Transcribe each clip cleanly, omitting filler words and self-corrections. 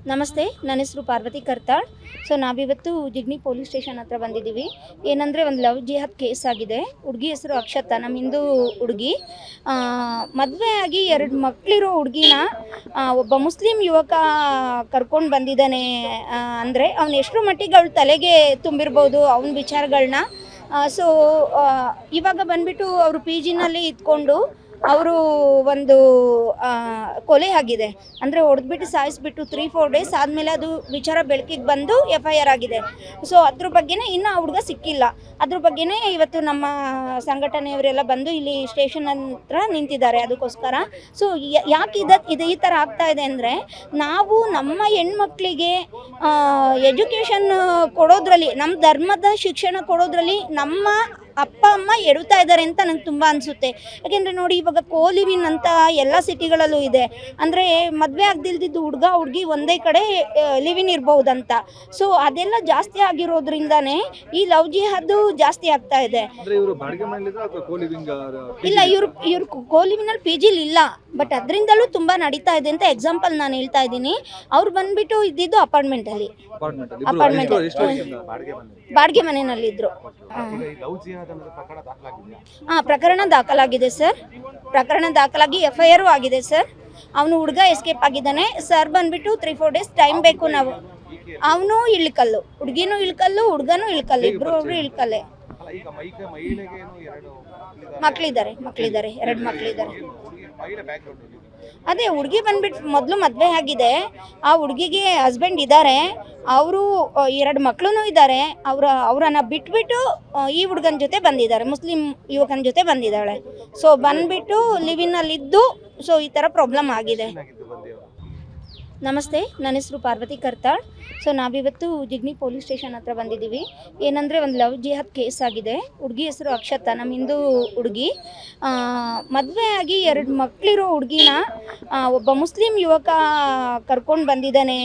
ನಮಸ್ತೆ, ನನ್ನ ಹೆಸರು ಪಾರ್ವತಿ ಕರ್ತಾಳ್. ಸೊ ನಾವಿವತ್ತು ಜಿಗ್ನಿ ಪೊಲೀಸ್ ಸ್ಟೇಷನ್ ಹತ್ರ ಬಂದಿದ್ದೀವಿ. ಏನಂದರೆ ಒಂದು ಲವ್ ಜಿಹಾದ್ ಕೇಸ್ ಆಗಿದೆ. ಹುಡುಗಿ ಹೆಸರು ಅಕ್ಷತಾ, ನಮ್ಮ ಹಿಂದೂ ಹುಡುಗಿ. ಮದುವೆ ಆಗಿ 2 ಮಕ್ಕಳಿರೋ ಹುಡುಗಿನ ಒಬ್ಬ ಮುಸ್ಲಿಂ ಯುವಕ ಕರ್ಕೊಂಡು ಬಂದಿದ್ದಾನೆ. ಅಂದರೆ ಅವನು ಎಷ್ಟರ ಮಟ್ಟಿಗೆ ಅವಳ ತಲೆಗೆ ತುಂಬಿರ್ಬೋದು ಅವನ ವಿಚಾರಗಳನ್ನ. ಸೊ ಇವಾಗ ಬಂದುಬಿಟ್ಟು ಅವರು ಪಿ ಜಿನಲ್ಲಿ ಇದ್ಕೊಂಡು ಅವರು ಒಂದು ಕೊಲೆ ಆಗಿದೆ. ಅಂದರೆ ಹೊಡೆದ್ಬಿಟ್ಟು ಸಾಯಿಸ್ಬಿಟ್ಟು 3-4 ಡೇಸ್ ಆದಮೇಲೆ ಅದು ವಿಚಾರ ಬೆಳಕಿಗೆ ಬಂದು FIR ಆಗಿದೆ. ಸೊ ಅದ್ರ ಬಗ್ಗೆನೇ ಇನ್ನೂ ಆ ಹುಡುಗ ಸಿಕ್ಕಿಲ್ಲ. ಅದ್ರ ಬಗ್ಗೆನೇ ಇವತ್ತು ನಮ್ಮ ಸಂಘಟನೆಯವರೆಲ್ಲ ಬಂದು ಇಲ್ಲಿ ಸ್ಟೇಷನ್ ಹತ್ರ ನಿಂತಿದ್ದಾರೆ ಅದಕ್ಕೋಸ್ಕರ. ಸೊ ಯಾಕೆ ಇದು ಈ ಥರ ಆಗ್ತಾ ಇದೆ ಅಂದರೆ, ನಾವು ನಮ್ಮ ಹೆಣ್ಮಕ್ಳಿಗೆ ಎಜುಕೇಷನ್ ಕೊಡೋದ್ರಲ್ಲಿ, ನಮ್ಮ ಧರ್ಮದ ಶಿಕ್ಷಣ ಕೊಡೋದ್ರಲ್ಲಿ ನಮ್ಮ ಅಪ್ಪ ಅಮ್ಮ ಎಡುತ್ತಾ ಇದ್ದಾರೆ ಅಂತ ನಂಗೆ ತುಂಬ ಅನಿಸುತ್ತೆ. ಯಾಕೆಂದರೆ ನೋಡಿ, ಇವಾಗ ಕೋಲಿವಿನ್ ಅಂತ ಎಲ್ಲ ಸಿಟಿಗಳಲ್ಲೂ ಇದೆ. ಅಂದರೆ ಮದುವೆ ಆಗದಿಲ್ದಿದ್ದು ಹುಡುಗ ಹುಡುಗಿ ಒಂದೇ ಕಡೆ ಲಿವಿನ್ ಇರ್ಬೋದಂತ. ಸೊ ಅದೆಲ್ಲ ಜಾಸ್ತಿ ಆಗಿರೋದ್ರಿಂದಾನೇ ಈ ಲವ್ ಜಿಹಾದು ಜಾಸ್ತಿ ಆಗ್ತಾ ಇದೆ. ಇಲ್ಲ, ಇವ್ರು ಕೋಲಿವಿನಲ್ಲಿ ಪಿ ಜಿಲಿ ಇಲ್ಲ, ಬಟ್ ಅದರಿಂದಲೂ ತುಂಬ ನಡೀತಾ ಇದೆ ಅಂತ ಎಕ್ಸಾಂಪಲ್ ನಾನು ಹೇಳ್ತಾ ಇದ್ದೀನಿ. ಅವ್ರು ಬಂದುಬಿಟ್ಟು ಇದ್ದಿದ್ದು ಅಪಾರ್ಟ್ಮೆಂಟಲ್ಲಿ ಬಾಡಿಗೆ ಮನೆಯಲ್ಲಿದ್ದರು. ಪ್ರಕರಣ ದಾಖಲಾಗಿದೆ ಸರ್. ಪ್ರಕರಣ ದಾಖಲಾಗಿ FIR ಆಗಿದೆ ಸರ್. ಅವನು ಹುಡುಗ ಎಸ್ಕೇಪ್ ಆಗಿದ್ದಾನೆ ಸರ್. ಬಂದುಬಿಟ್ಟು 3-4 ಡೇಸ್ ಟೈಮ್ ಬೇಕು ನಾವು. ಅವನು ಇಳ್ಕಲ್ಲು, ಹುಡುಗಿನೂ ಇಳ್ಕಲ್ಲು, ಹುಡುಗನೂ ಇಳ್ಕಲ್ಲು, ಇಬ್ಬರು ಇಳ್ಕಲ್ಲೆ. ಮಕ್ಕಳಿದ್ದಾರೆ, 2 ಮಕ್ಕಳಿದ್ದಾರೆ. ಅದೇ ಹುಡುಗಿ ಬಂದ್ಬಿಟ್ಟು ಮೊದಲು ಮದುವೆ ಆಗಿದೆ. ಆ ಹುಡುಗಿಗೆ ಹಸ್ಬೆಂಡ್ ಇದ್ದಾರೆ, ಅವರು 2 ಮಕ್ಕಳು ಇದ್ದಾರೆ. ಅವರನ್ನು ಬಿಟ್ಬಿಟ್ಟು ಈ ಹುಡುಗನ ಜೊತೆ ಬಂದಿದ್ದಾರೆ, ಮುಸ್ಲಿಂ ಯುವಕನ ಜೊತೆ ಬಂದಿದ್ದಾಳೆ. ಸೊ ಬಂದ್ಬಿಟ್ಟು ಲಿವಿನಲ್ಲಿದ್ದು ಸೊ ಈ ಥರ ಪ್ರಾಬ್ಲಮ್ ಆಗಿದೆ. ನಮಸ್ತೆ, ನನ್ನ ಹೆಸರು ಪಾರ್ವತಿ ಕರ್ತಾಳ್. ಸೊ ನಾವಿವತ್ತು ಜಿಗ್ನಿ ಪೊಲೀಸ್ ಸ್ಟೇಷನ್ ಹತ್ರ ಬಂದಿದ್ದೀವಿ. ಏನಂದರೆ ಒಂದು ಲವ್ ಜಿಹಾದ್ ಕೇಸ್ ಆಗಿದೆ. ಹುಡುಗಿ ಹೆಸರು ಅಕ್ಷತಾ, ನಮ್ಮ ಹಿಂದೂ ಹುಡುಗಿ. ಮದುವೆ ಆಗಿ 2 ಮಕ್ಕಳಿರೋ ಹುಡುಗಿನ ಒಬ್ಬ ಮುಸ್ಲಿಂ ಯುವಕ ಕರ್ಕೊಂಡು ಬಂದಿದ್ದಾನೆ.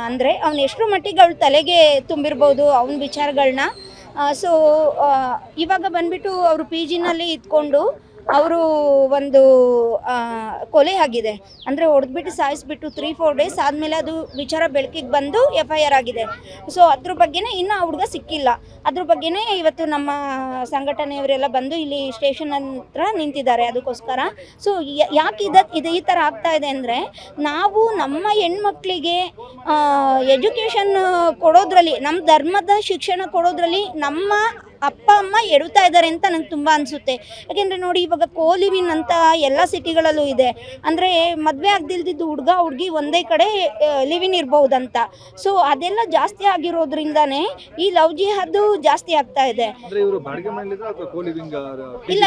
ಅಂದರೆ ಅವನು ಎಷ್ಟರ ಮಟ್ಟಿಗೆ ಅವಳ ತಲೆಗೆ ತುಂಬಿರ್ಬೋದು ಅವನ ವಿಚಾರಗಳನ್ನ. ಸೊ ಇವಾಗ ಬಂದುಬಿಟ್ಟು ಅವರು ಪಿ ಜಿನಲ್ಲಿ ಇದ್ಕೊಂಡು ಅವರು ಒಂದು ಕೊಲೆ ಆಗಿದೆ. ಅಂದರೆ ಹೊಡೆದ್ಬಿಟ್ಟು ಸಾಯಿಸ್ಬಿಟ್ಟು 3-4 ಡೇಸ್ ಆದಮೇಲೆ ಅದು ವಿಚಾರ ಬೆಳಕಿಗೆ ಬಂದು FIR ಆಗಿದೆ. ಸೊ ಅದ್ರ ಬಗ್ಗೆನೇ ಇನ್ನೂ ಆ ಹುಡುಗ ಸಿಕ್ಕಿಲ್ಲ. ಅದ್ರ ಬಗ್ಗೆನೇ ಇವತ್ತು ನಮ್ಮ ಸಂಘಟನೆಯವರೆಲ್ಲ ಬಂದು ಇಲ್ಲಿ ಸ್ಟೇಷನ್ ಹತ್ರ ನಿಂತಿದ್ದಾರೆ ಅದಕ್ಕೋಸ್ಕರ. ಸೊ ಯಾಕೆ ಇದು ಈ ಥರ ಆಗ್ತಾ ಇದೆ ಅಂದರೆ, ನಾವು ನಮ್ಮ ಹೆಣ್ಮಕ್ಳಿಗೆ ಎಜುಕೇಷನ್ ಕೊಡೋದ್ರಲ್ಲಿ, ನಮ್ಮ ಧರ್ಮದ ಶಿಕ್ಷಣ ಕೊಡೋದ್ರಲ್ಲಿ ನಮ್ಮ ಅಪ್ಪ ಅಮ್ಮ ಎಡುತ್ತಾ ಇದ್ದಾರೆ ಅಂತ ನಂಗೆ ತುಂಬ ಅನಿಸುತ್ತೆ. ಯಾಕೆಂದರೆ ನೋಡಿ, ಇವಾಗ ಕೋಲಿವಿನ್ ಅಂತ ಎಲ್ಲ ಸಿಟಿಗಳಲ್ಲೂ ಇದೆ. ಅಂದರೆ ಮದುವೆ ಆಗದಿಲ್ದಿದ್ದು ಹುಡುಗ ಹುಡುಗಿ ಒಂದೇ ಕಡೆ ಲಿವಿನ್ ಇರ್ಬೋದಂತ. ಸೊ ಅದೆಲ್ಲ ಜಾಸ್ತಿ ಆಗಿರೋದ್ರಿಂದಾನೇ ಈ ಲವ್ ಜಿಹಾದು ಜಾಸ್ತಿ ಆಗ್ತಾ ಇದೆ. ಇಲ್ಲ,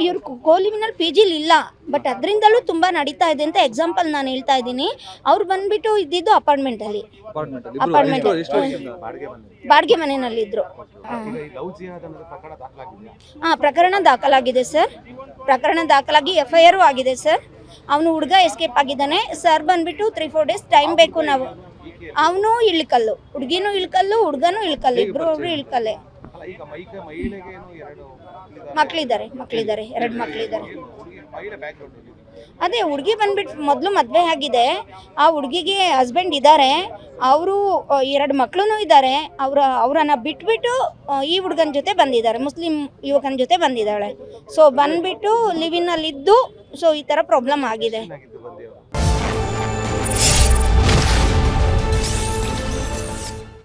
ಇವ್ರು ಕೋಲಿವಿನಲ್ಲಿ ಪಿ ಜಿಲಿ ಇಲ್ಲ, ಬಟ್ ಅದರಿಂದಲೂ ತುಂಬ ನಡೀತಾ ಇದೆ ಅಂತ ಎಕ್ಸಾಂಪಲ್ ನಾನು ಹೇಳ್ತಾ ಇದ್ದೀನಿ. ಅವ್ರು ಬಂದುಬಿಟ್ಟು ಇದ್ದಿದ್ದು ಅಪಾರ್ಟ್ಮೆಂಟಲ್ಲಿ ಬಾಡಿಗೆ ಮನೆಯಲ್ಲಿದ್ದರು. ಪ್ರಕರಣ ದಾಖಲಾಗಿದೆ ಸರ್. ಪ್ರಕರಣ ದಾಖಲಾಗಿ FIR ಆಗಿದೆ ಸರ್. ಅವನು ಹುಡುಗ ಎಸ್ಕೇಪ್ ಆಗಿದ್ದಾನೆ ಸರ್. ಬಂದುಬಿಟ್ಟು 3-4 ಡೇಸ್ ಟೈಮ್ ಬೇಕು ನಾವು. ಅವನು ಇಳ್ಕಲ್ಲು, ಹುಡುಗಿನೂ ಇಳ್ಕಲ್ಲು, ಹುಡುಗನೂ ಇಳ್ಕಲ್ಲು, ಇಬ್ಬರು ಇಳ್ಕಲ್ಲೆ. ಮಕ್ಕಳಿದ್ದಾರೆ, 2 ಮಕ್ಕಳಿದ್ದಾರೆ. ಅದೇ ಹುಡುಗಿ ಬಂದ್ಬಿಟ್ಟು ಮೊದಲು ಮದುವೆ ಆಗಿದೆ. ಆ ಹುಡುಗಿಗೆ ಹಸ್ಬೆಂಡ್ ಇದ್ದಾರೆ, ಅವರು 2 ಮಕ್ಕಳು ಇದ್ದಾರೆ. ಅವರನ್ನು ಬಿಟ್ಬಿಟ್ಟು ಈ ಹುಡುಗನ ಜೊತೆ ಬಂದಿದ್ದಾರೆ, ಮುಸ್ಲಿಂ ಯುವಕನ ಜೊತೆ ಬಂದಿದ್ದಾಳೆ. ಸೊ ಬಂದುಬಿಟ್ಟು ಲಿವಿನಲ್ಲಿದ್ದು ಸೊ ಈ ಥರ ಪ್ರಾಬ್ಲಮ್ ಆಗಿದೆ.